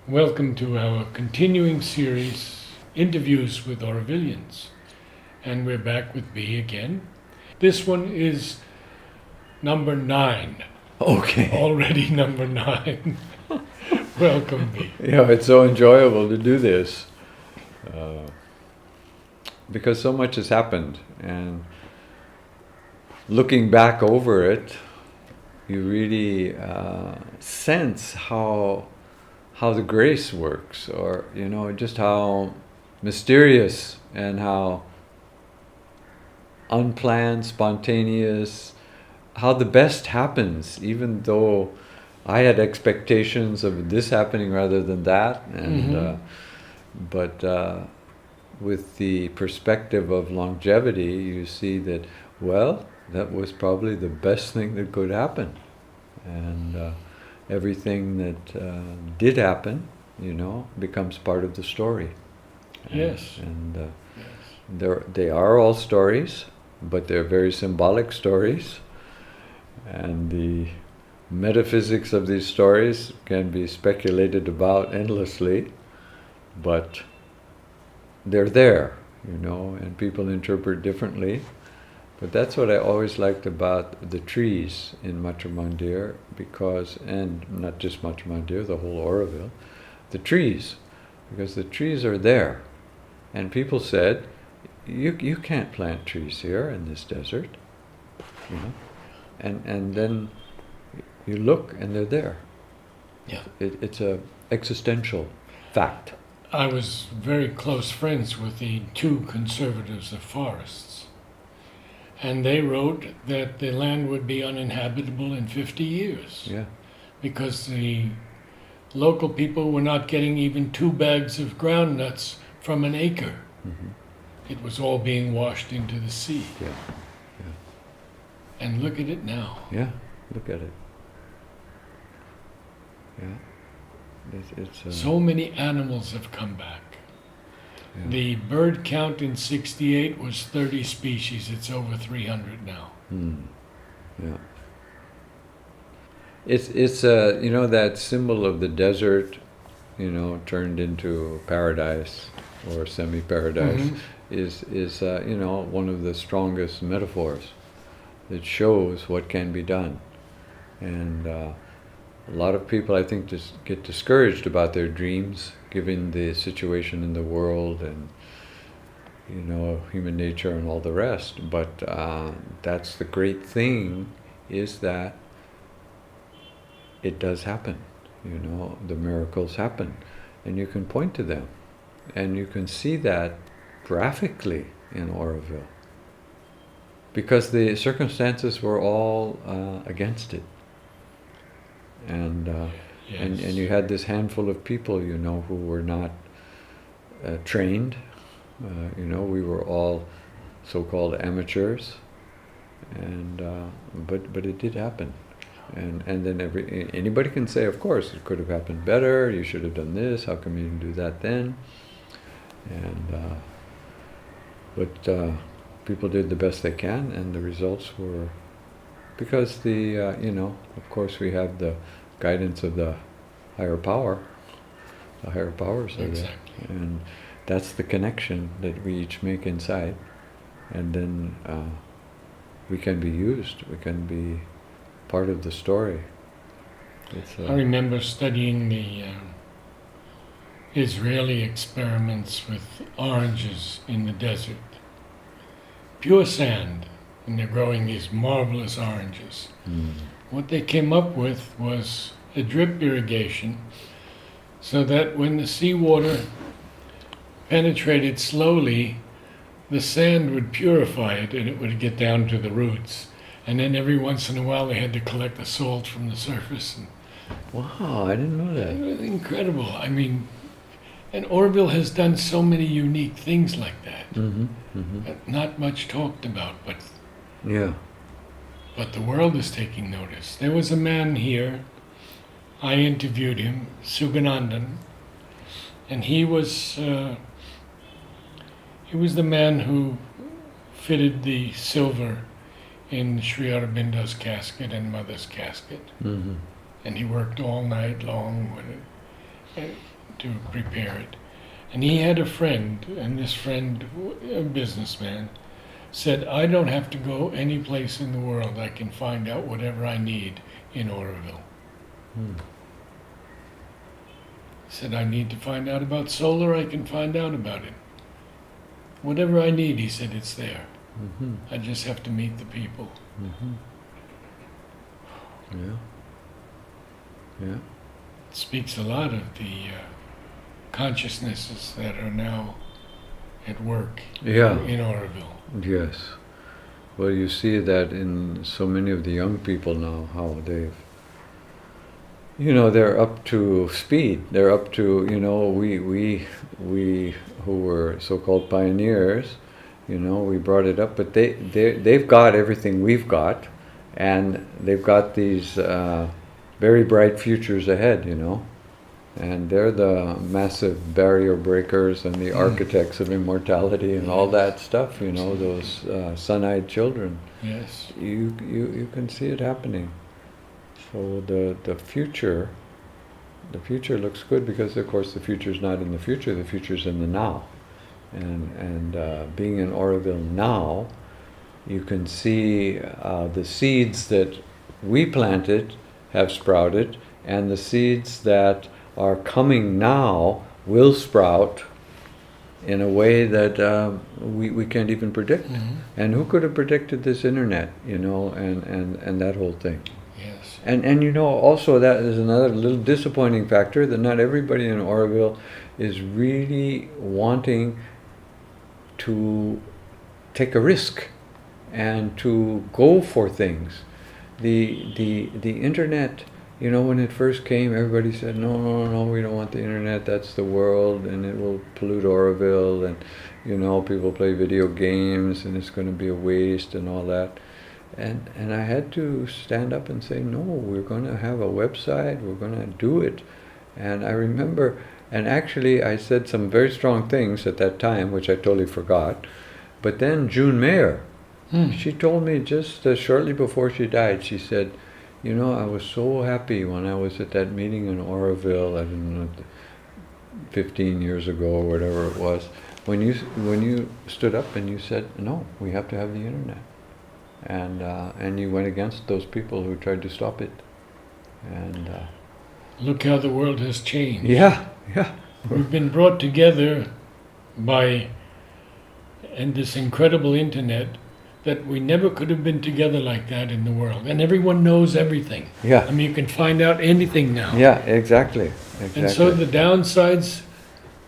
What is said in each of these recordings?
Welcome to our continuing series, Interviews with Aurovillians. And we're back with B again. This one is number 9. Okay. Already number 9. Welcome, B. Yeah, it's so enjoyable to do this because so much has happened, and looking back over it, you really sense how the grace works, or just how mysterious and how unplanned, spontaneous, how the best happens, even though I had expectations of this happening rather than that, and but with the perspective of longevity, you see that, well, that was probably the best thing that could happen, and everything that did happen, becomes part of the story. Yes. And they are all stories, but they're very symbolic stories, and the metaphysics of these stories can be speculated about endlessly, but they're there, and people interpret differently. But that's what I always liked about the trees in Matrimandir, and not just Matrimandir, the whole Auroville, the trees, because the trees are there. And people said, you can't plant trees here in this desert, and then you look and they're there. Yeah. It's a existential fact. I was very close friends with the 2 conservatives of forests, and they wrote that the land would be uninhabitable in 50 years. Yeah. Because the local people were not getting even 2 bags of groundnuts from an acre. Mm-hmm. It was all being washed into the sea. Yeah. And look at it now. Yeah. Look at it. Yeah. It's So many animals have come back. Yeah. The bird count in 68 was 30 species. It's over 300 now. Yeah. It's that symbol of the desert, turned into paradise or semi-paradise, is one of the strongest metaphors that shows what can be done. And a lot of people, I think, just get discouraged about their dreams, given the situation in the world and human nature and all the rest. But that's the great thing, is that it does happen. The miracles happen, and you can point to them, and you can see that graphically in Auroville, because the circumstances were all against it. And Yes. and you had this handful of people, who were not trained. We were all so-called amateurs, and but it did happen. And then anybody can say, of course, it could have happened better. You should have done this. How come you didn't do that then? And but people did the best they can, and the results were, because of course, we have the guidance of the higher power. The higher powers are there, and that's the connection that we each make inside, and then we can be used. We can be part of the story. I remember studying the Israeli experiments with oranges in the desert. Pure sand, and they're growing these marvelous oranges. What they came up with was a drip irrigation, so that when the seawater penetrated slowly, the sand would purify it and it would get down to the roots. And then every once in a while they had to collect the salt from the surface. And wow, I didn't know that. it was incredible. I mean, and Auroville has done so many unique things like that. Not much talked about, but Yeah. the world is taking notice. There was a man here, I interviewed him, Suganandan, and he was the man who fitted the silver in Sri Aurobindo's casket and Mother's casket. And he worked all night long with it. And to prepare it. And he had a friend, and this friend, a businessman, said, I don't have to go any place in the world. I can find out whatever I need in Aurobindo. Hmm. He said, I need to find out about solar, I can find out about it. Whatever I need, he said, it's there. Mm-hmm. I just have to meet the people. Mm-hmm. Yeah. Yeah. It speaks a lot of the consciousnesses that are now at work Yeah. in Aurobindo. Yes. Well, you see that in so many of the young people now, how they've, they're up to speed. They're up to, we who were so-called pioneers, we brought it up, but they've got everything we've got, and they've got these very bright futures ahead, and they're the massive barrier breakers and the architects of immortality and all that stuff, those sun-eyed children. Yes. You can see it happening. So the future looks good because, of course, the future's not in the future, the future's in the now. And being in Aurobindo now, you can see the seeds that we planted have sprouted, and the seeds that are coming now will sprout in a way that we can't even predict. Mm-hmm. And who could have predicted this internet, and that whole thing? Yes. And also that is another little disappointing factor, that not everybody in Aurobindo is really wanting to take a risk and to go for things. The internet, when it first came, everybody said, no, we don't want the internet, that's the world, and it will pollute Aurobindo, and people play video games, and it's going to be a waste and all that. And I had to stand up and say, no, we're going to have a website, we're going to do it. And I remember, and actually I said some very strong things at that time, which I totally forgot. But then June Mayer, she told me just shortly before she died, she said, I was so happy when I was at that meeting in Aurobindo, I don't know, 15 years ago or whatever it was, when you stood up and you said, no, we have to have the internet. And you went against those people who tried to stop it. And Look how the world has changed. yeah. We've been brought together by this incredible internet that we never could have been together like that in the world. And everyone knows everything. Yeah. I mean, you can find out anything now. Yeah, exactly. And so the downsides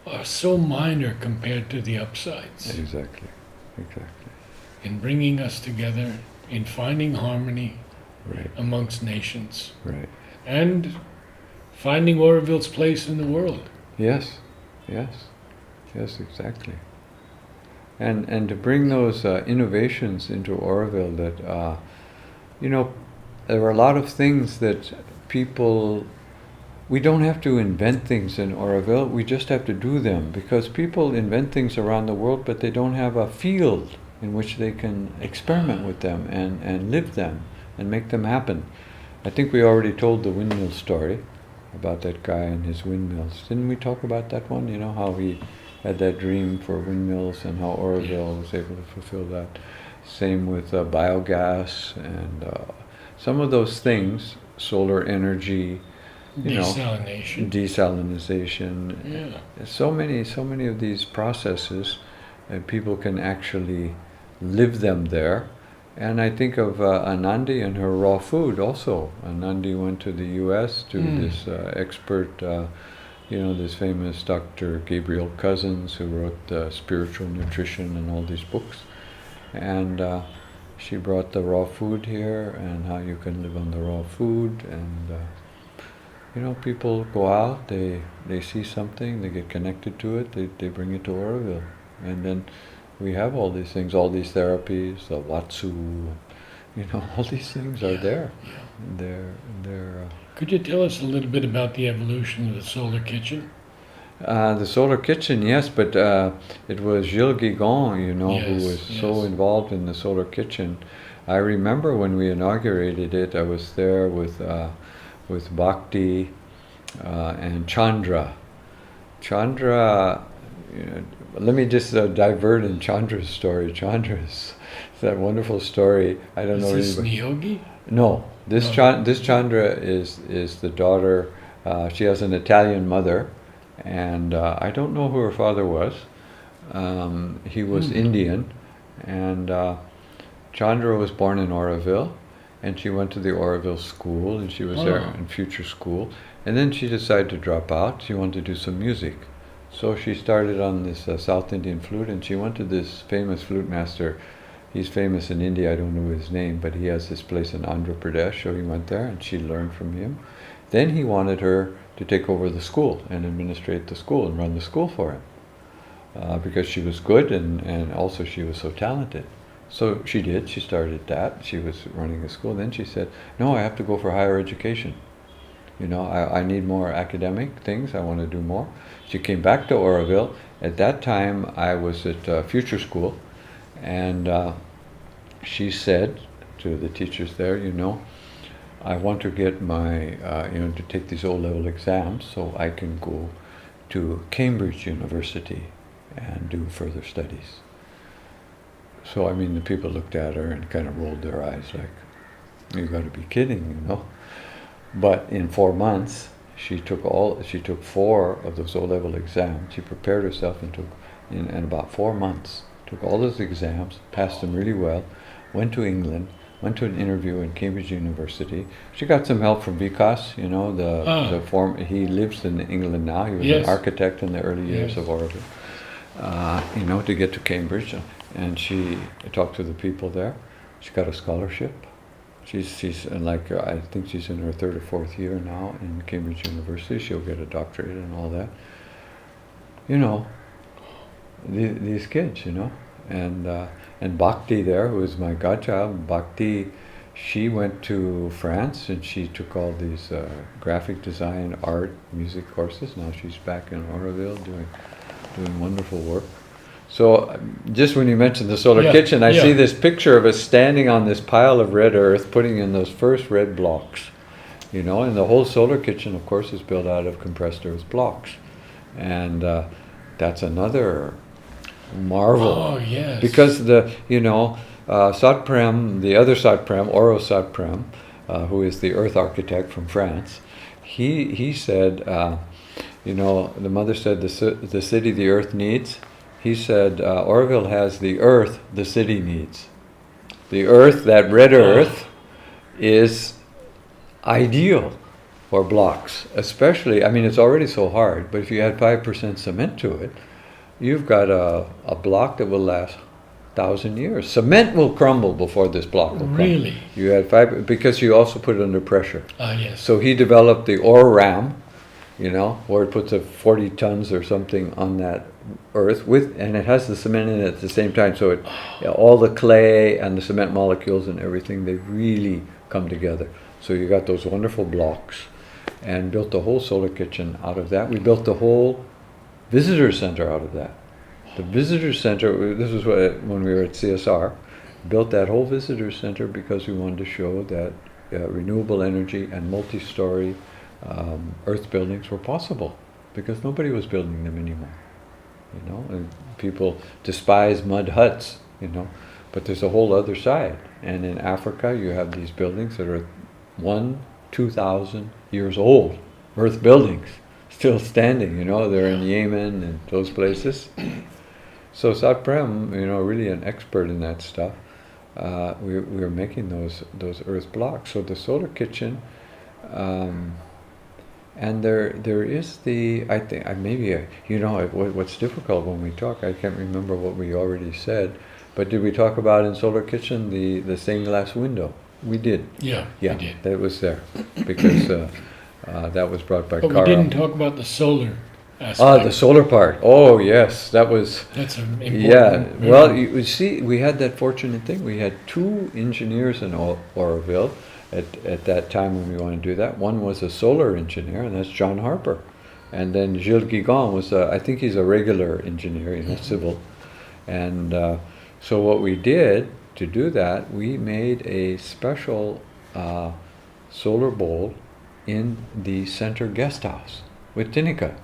are so minor compared to the upsides. Exactly. In bringing us together, in finding harmony Right. amongst nations, Right. and finding Auroville's place in the world. Yes, exactly. And to bring those innovations into Aurobindo that, there are a lot of things that we don't have to invent things in Aurobindo, we just have to do them, because people invent things around the world, but they don't have a field in which they can experiment with them and live them and make them happen. I think we already told the windmill story about that guy and his windmills. Didn't we talk about that one? How he had that dream for windmills and how Aurobindo was able to fulfill that. Same with biogas and some of those things, solar energy, desalinization. Yeah. So many of these processes, people can actually live them there. And I think of Anandi and her raw food also. Anandi went to the U.S. to this expert, this famous Dr. Gabriel Cousins, who wrote Spiritual Nutrition and all these books. And she brought the raw food here and how you can live on the raw food. And, people go out, they see something, they get connected to it, they bring it to Aurobindo. And then we have all these things, all these therapies, the Watsu, all these things are there. Yeah. They're Could you tell us a little bit about the evolution of the solar kitchen? the solar kitchen, yes, but it was Gilles Guigon, who was so involved in the solar kitchen. I remember when we inaugurated it, I was there with Bhakti and Chandra. Chandra, let me just divert in Chandra's story. Chandra's that wonderful story. I don't know Is this anybody. Niyogi? No, this No. this Chandra is the daughter. She has an Italian mother, and I don't know who her father was. He was Indian, and Chandra was born in Auroville, and she went to the Auroville school, and she was there in future school. And then she decided to drop out. She wanted to do some music. So she started on this South Indian flute, and she went to this famous flute master. He's famous in India, I don't know his name, but he has this place in Andhra Pradesh, so he went there and she learned from him. Then he wanted her to take over the school and administrate the school and run the school for him. Because she was good and also she was so talented. So she did, she started that, she was running a school. Then she said, no, I have to go for higher education. I need more academic things, I want to do more. She came back to Auroville. At that time, I was at Future School, and she said to the teachers there, I want to get my, to take these O-level exams so I can go to Cambridge University and do further studies. So, the people looked at her and kind of rolled their eyes like, you got to be kidding, But in 4 months, she took 4 of those O-level exams. She prepared herself and took, in about 4 months, took all those exams, passed them really well, went to England, went to an interview in Cambridge University. She got some help from Vikas, he lives in England now. He was an architect in the early years of Auroville, to get to Cambridge. And she talked to the people there. She got a scholarship. She's I think she's in her 3rd or 4th year now in Cambridge University. She'll get a doctorate and all that. These kids, and Bhakti there, who is my godchild, Bhakti, she went to France and she took all these graphic design, art, music courses. Now she's back in Auroville doing wonderful work. So just when you mentioned the solar kitchen, I see this picture of us standing on this pile of red earth, putting in those first red blocks, and the whole solar kitchen, of course, is built out of compressed earth blocks. And that's another marvel. Oh, yes. Because Satprem, the other Satprem, Oro Satprem, who is the earth architect from France, he said, the mother said the city the earth needs. He said, Auroville has the earth the city needs. The earth, that red earth, is ideal for blocks, especially, it's already so hard, but if you add 5% cement to it, you've got a block that will last 1,000 years. Cement will crumble before this block will crumble. Really? You add 5, because you also put it under pressure. Yes. So he developed the ore ram, where it puts 40 tons or something on that earth and it has the cement in it at the same time. So all the clay and the cement molecules and everything, they really come together. So you got those wonderful blocks, and built the whole solar kitchen out of that. We built the whole visitor center out of that. The visitor center, this was when we were at CSR, built that whole visitor center because we wanted to show that renewable energy and multi-story earth buildings were possible, because nobody was building them anymore. And people despise mud huts, but there's a whole other side. And in Africa, you have these buildings that are 2,000 years old, earth buildings, still standing, they're in Yemen and those places. So Satprem, really an expert in that stuff. We were making those earth blocks. So the solar kitchen, and there is I think what's difficult when we talk, I can't remember what we already said, but did we talk about in solar kitchen the stained glass window? We did. Yeah, we did. That was there because that was brought by But Carl. we didn't talk about the solar aspect. The solar part. Oh yes, that was. That's an important. Yeah. Well, you see, we had that fortunate thing. We had 2 engineers in Auroville at that time when we wanted to do that. One was a solar engineer, and that's John Harper. And then Gilles Guigon was, I think he's a regular engineer, civil. And so what we did to do that, we made a special solar bowl in the center guest house with Tinnica.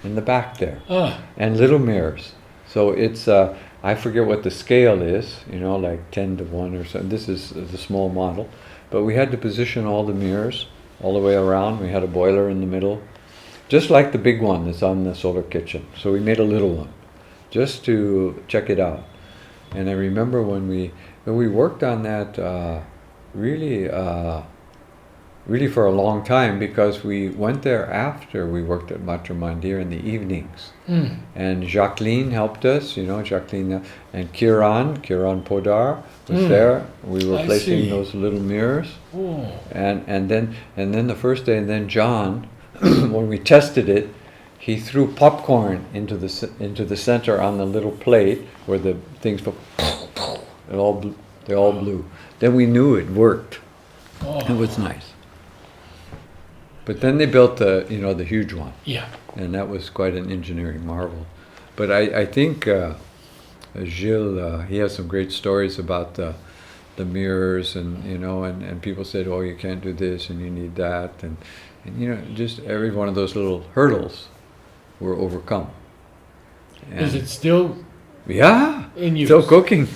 in the back there, Ah, and little mirrors. So it's I forget what the scale is, you know, like 10 to 1 or something. This is the small model, but we had to position all the mirrors all the way around. We had a boiler in the middle, just like the big one that's on the solar kitchen. So we made a little one just to check it out. And I remember when we worked on that really really for a long time, because we went there after we worked at Matrimandir in the evenings. And Jacqueline helped us, you know, Jacqueline, and Kiran Podar was there. We were I placing see. those little mirrors. oh, And then the first day, and then John, when we tested it, he threw popcorn into the center on the little plate where the things go. They all blew. Then we knew it worked. It oh, was nice. But then they built the huge one, yeah. and that was quite an engineering marvel. But I think Gilles, he has some great stories about the mirrors, and and people said, oh, you can't do this and you need that, and just every one of those little hurdles were overcome. Is And it still yeah, in use? still cooking.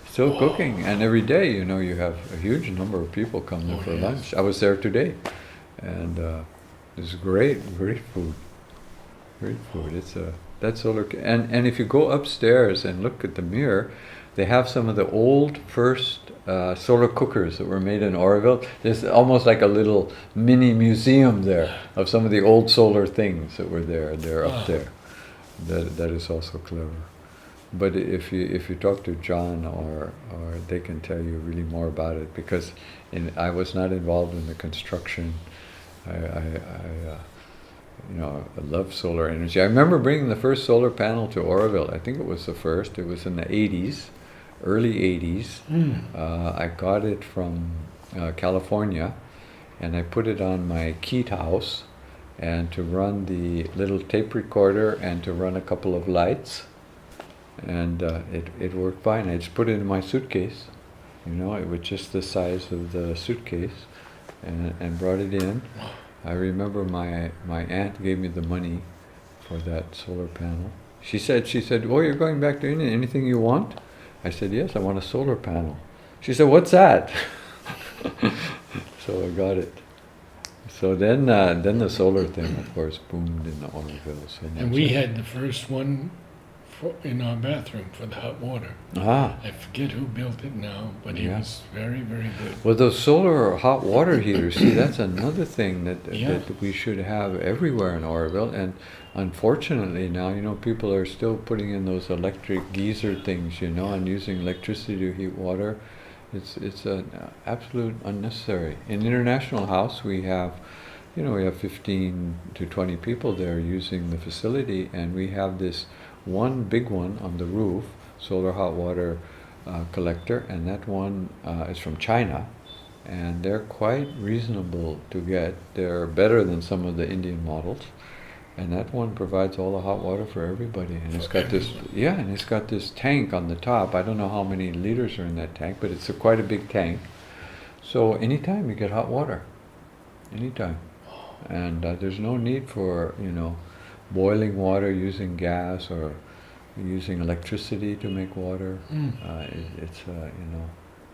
Still cooking, and every day, you have a huge number of people come there for yes. lunch. I was there today, and it's great food. Great food. It's that solar, and if you go upstairs and look at the mirror, they have some of the old first solar cookers that were made in Aurobindo. There's almost like a little mini museum there of some of the old solar things that were there. They're up there. That is also clever. But if you talk to John, or they can tell you really more about it, because I was not involved in the construction. I love solar energy. I remember bringing the first solar panel to Aurobindo. I think it was the first. It was in the 80s, early 80s. I got it from California, and I put it on my Keat house, and to run the little tape recorder and to run a couple of lights. And it worked fine. I just put it in my suitcase, it was just the size of the suitcase, and brought it in. I remember my aunt gave me the money for that solar panel. She said, oh, you're going back to India, anything you want? I said, yes, I want a solar panel. She said, what's that? So I got it. So then the solar thing, of course, boomed in Aurobindo so much. And we had the first one in our bathroom for the hot water. I forget who built it now, but he was very, very good. Well, those solar hot water heaters, see, that's another thing that we should have everywhere in Aurobindo. And unfortunately now, people are still putting in those electric geyser things, and using electricity to heat water. It's an absolute unnecessary. In International House, we have 15 to 20 people there using the facility, and we have this one big one on the roof, solar hot water collector, and that one is from China, and they're quite reasonable to get. They're better than some of the Indian models, and that one provides all the hot water for everybody. And it's got this tank on the top. I don't know how many liters are in that tank, but it's quite a big tank. So anytime you get hot water, anytime, and there's no need for boiling water using gas or using electricity to make water. It's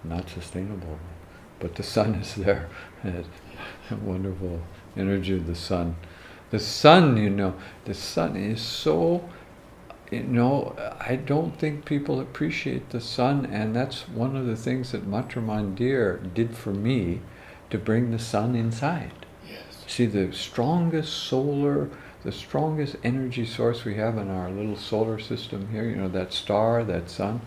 not sustainable. But the sun is there. Wonderful energy of the sun. The sun, the sun is so, I don't think people appreciate the sun, and that's one of the things that Matrimandir did for me, to bring the sun inside. Yes. See, the strongest energy source we have in our little solar system here, that star, that sun,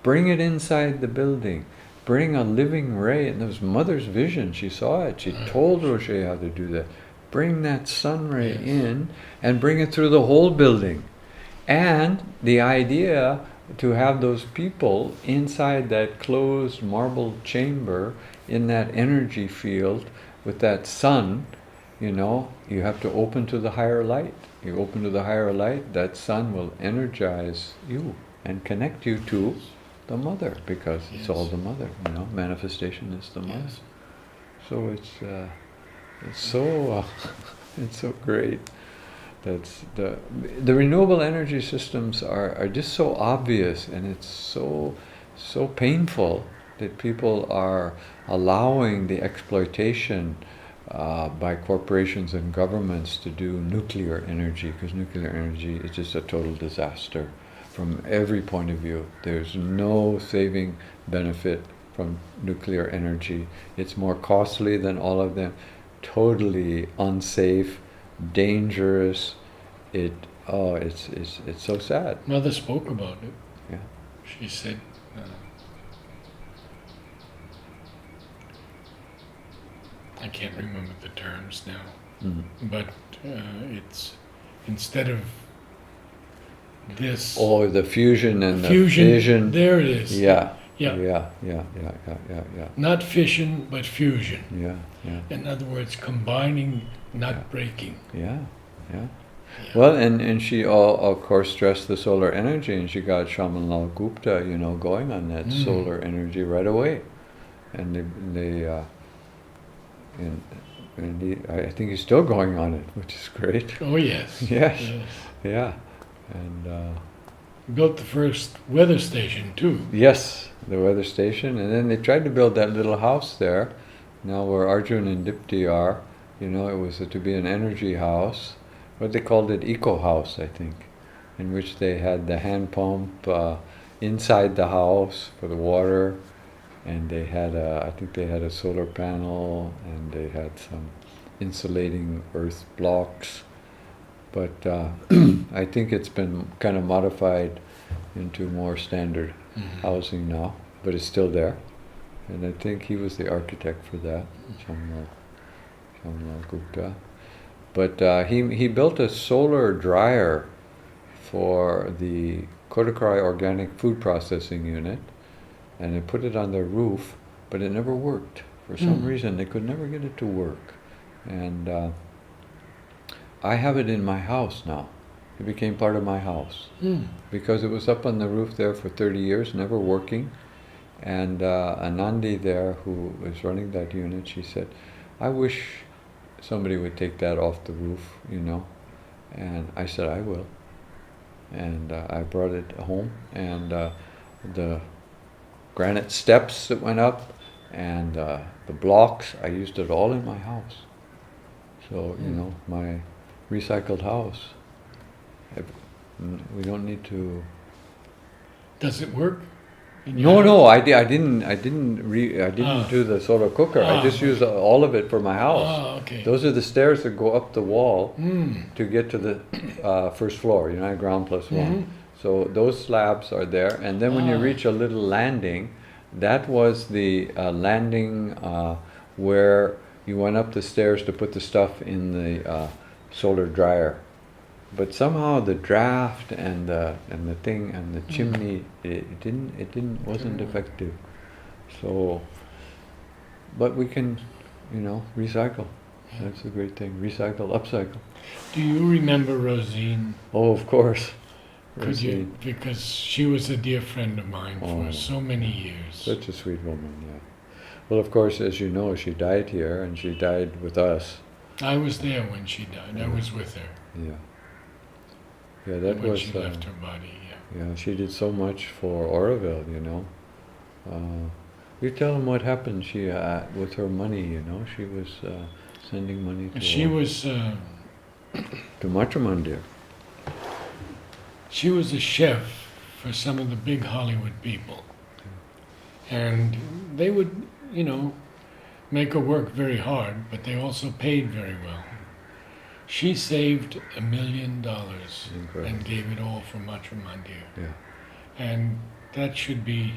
bring it inside the building. Bring a living ray, and it was Mother's vision. She saw it. She told Roger how to do that. Bring that sun ray in, and bring it through the whole building. And the idea to have those people inside that closed marble chamber, in that energy field, with that sun, you have to open to the higher light. You open to the higher light, that sun will energize you and connect you to the mother, because it's all the mother. Manifestation is the mother. Yes. So it's so it's so great. That's the renewable energy systems are just so obvious, and it's so painful that people are allowing the exploitation by corporations and governments to do nuclear energy, because nuclear energy is just a total disaster from every point of view. There's no saving benefit from nuclear energy. It's more costly than all of them, totally unsafe, dangerous. It's so sad. Mother spoke about it. Yeah. She said, I can't remember the terms now, but it's instead of this Oh, the fusion and fusion, the fission. there it is. Yeah. Yeah. Yeah. Not fission, but fusion. Yeah. In other words, combining, not Yeah. breaking. Yeah. Yeah. Well, and she of course stressed the solar energy, and she got Shamanlal Gupta, going on that solar energy right away, and I think he's still going on it, which is great. Oh yes. Yes. Yes. Yeah, and We built the first weather station too. yes, the weather station, and then they tried to build that little house there. Now where Arjun and Dipti are, it was to be an energy house. But they called it Eco House, I think, in which they had the hand pump inside the house for the water, and they had I think they had a solar panel, and they had some insulating earth blocks. But I think it's been kind of modified into more standard housing now, but it's still there. And I think he was the architect for that, Shamlal Gupta. But he built a solar dryer for the Kodakrai Organic Food Processing Unit, and they put it on their roof, but it never worked. For some reason, they could never get it to work. And I have it in my house now. It became part of my house. Because it was up on the roof there for 30 years, never working. And Anandi there, who was running that unit, she said, I wish somebody would take that off the roof, And I said, I will. And I brought it home, and the granite steps that went up, and the blocks, I used it all in my house. So, my recycled house. We don't need to... Does it work? No, I didn't do the solar cooker. I just Ah. used all of it for my house. Ah, okay. Those are the stairs that go up the wall to get to the first floor, ground plus one. So those slabs are there, and then when you reach a little landing, that was the landing where you went up the stairs to put the stuff in the solar dryer. But somehow the draft and the thing and the chimney, it wasn't effective. So, but we can, recycle. That's a great thing. Recycle, upcycle. Do you remember Rosine? Oh, of course. Could you? Because she was a dear friend of mine Oh. for so many years. Such a sweet woman, yeah. Well, of course, as you know, she died here, and she died with us. I was there when she died. I was with her Yeah. Yeah, that when was. she left her body. Yeah. Yeah, she did so much for Aurobindo, You tell them what happened. She with her money, she was sending money to. She was. To Matramandir. She was a chef for some of the big Hollywood people, and they would, make her work very hard, but they also paid very well. She saved $1 million Incredible. and gave it all for Matramandir. Yeah. And that should be,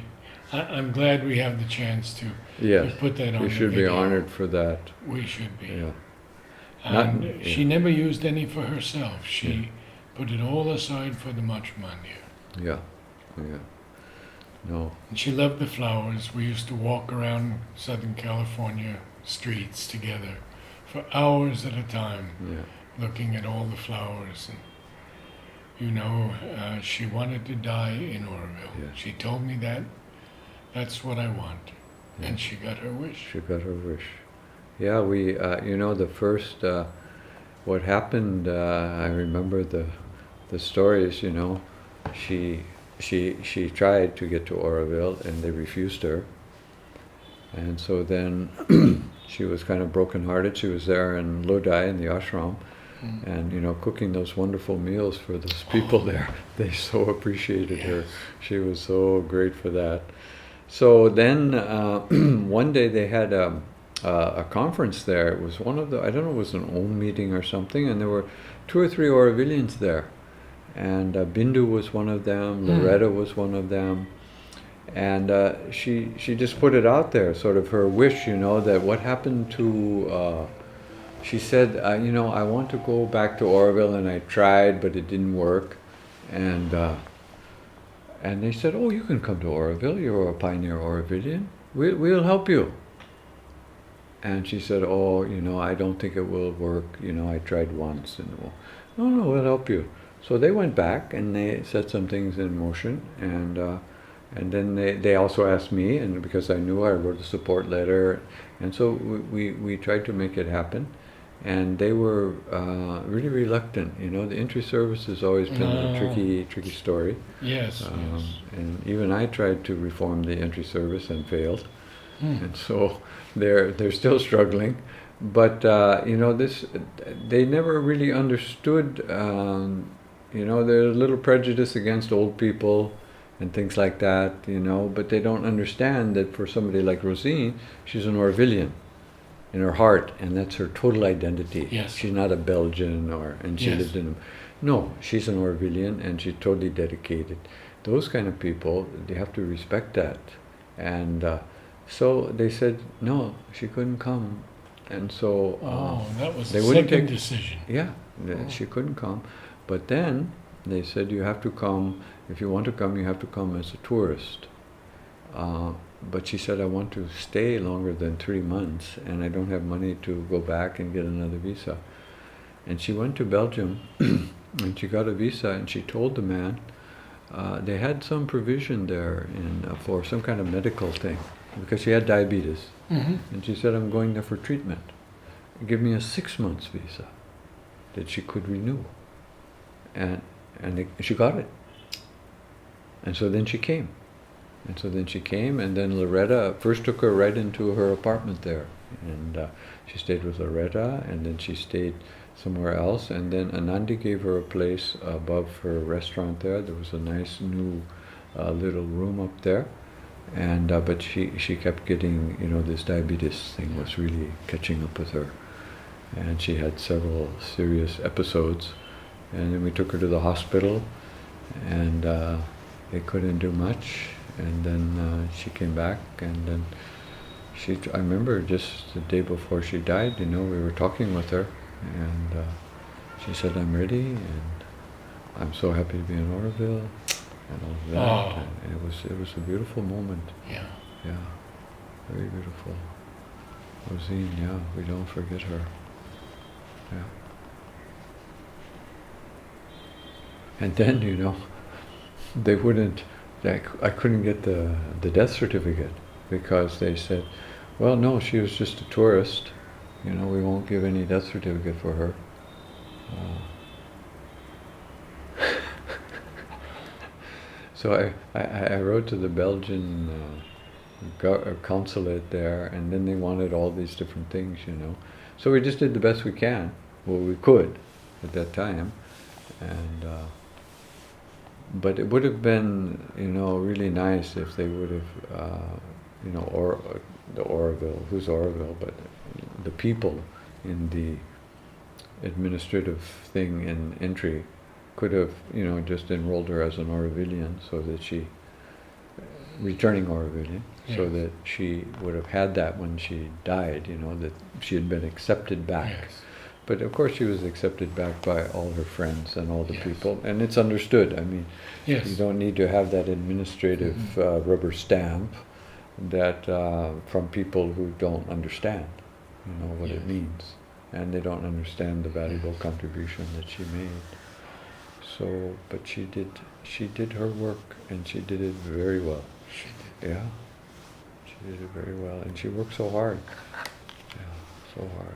I'm glad we have the chance to Yes. put that on We the should be video. honored for that. We should be. Yeah. And Not- she never used any for herself. She Yeah. put it all aside for the Matramandir. Yeah. Yeah. No. And she loved the flowers. We used to walk around Southern California streets together for hours at a time, Yeah. looking at all the flowers. And, she wanted to die in Aurobindo. Yeah. She told me that. That's what I want. Yeah. And she got her wish. She got her wish. Yeah, we, the first what happened, I remember the stories, you know, she tried to get to Aurobindo and they refused her. And so then she was kind of brokenhearted. She was there in Lodi in the ashram, and you know, cooking those wonderful meals for those people there. They so appreciated her. She was so great for that. So then one day they had a conference there. It was one of the, I don't know, it was an Om meeting or something, and there were 2 or 3 Aurovillians there. And Bindu was one of them, Loretta was one of them. And she just put it out there, sort of her wish, you know, that what happened to, she said, you know, I want to go back to Aurobindo, and I tried, but it didn't work. And they said, oh, you can come to Aurobindo, you're a pioneer Aurovillian, we'll help you. And she said, oh, you know, I don't think it will work, you know, I tried once. And no, we'll help you. So they went back and they set some things in motion, and then they also asked me, and because I knew, I wrote a support letter, and so we tried to make it happen. And they were really reluctant. You know, the entry service has always been a tricky story. Yes, And even I tried to reform the entry service and failed. And so they're still struggling. But you know, they never really understood. You know, there's a little prejudice against old people and things like that, you know, but they don't understand that for somebody like Rosine, she's an Aurovillian in her heart, and that's her total identity. Yes. She's not a Belgian, and she lived in no, she's an Aurovillian, and she's totally dedicated. Those kind of people, they have to respect that. And so they said, no, she couldn't come. And so that was they the wouldn't second take, decision. Yeah, she couldn't come. But then they said, you have to come, if you want to come, you have to come as a tourist. But she said, I want to stay longer than 3 months, and I don't have money to go back and get another visa. And she went to Belgium, and she got a visa, and she told the man, they had some provision there for some kind of medical thing, because she had diabetes. And she said, I'm going there for treatment. Give me a 6 months visa that she could renew. And she got it. And so then she came. And then Loretta first took her right into her apartment there. And she stayed with Loretta, and then she stayed somewhere else. And then Anandi gave her a place above her restaurant there. There was a nice new little room up there. And but she kept getting, you know, this diabetes thing was really catching up with her. And she had several serious episodes. And then we took her to the hospital, and they couldn't do much. And then she came back, and then I remember just the day before she died, you know, we were talking with her, and she said, I'm ready, and I'm so happy to be in Aurobindo, and all of that. And it was a beautiful moment. Yeah. Yeah, very beautiful. Rosine, yeah, we don't forget her. Yeah. And then, you know, they wouldn't, I couldn't get the death certificate, because they said, well, no, she was just a tourist. You know, we won't give any death certificate for her. So I wrote to the Belgian consulate there, and then they wanted all these different things, you know. So we just did the best we can, well, we could at that time. And but it would have been, you know, really nice if they would have, you know, or the Aurobindo, who's Aurobindo, but the people in the administrative thing in entry could have, you know, just enrolled her as an Aurovillian, so that she, returning Aurovillian, so that she would have had that when she died, you know, that she had been accepted back. Yes. But of course she was accepted back by all her friends and all the people, and it's understood. I mean, you don't need to have that administrative rubber stamp that from people who don't understand, you know, what it means, and they don't understand the valuable contribution that she made. So, but she did her work, and she did it very well. She did. Yeah, she did it very well, and she worked so hard. Yeah, so hard.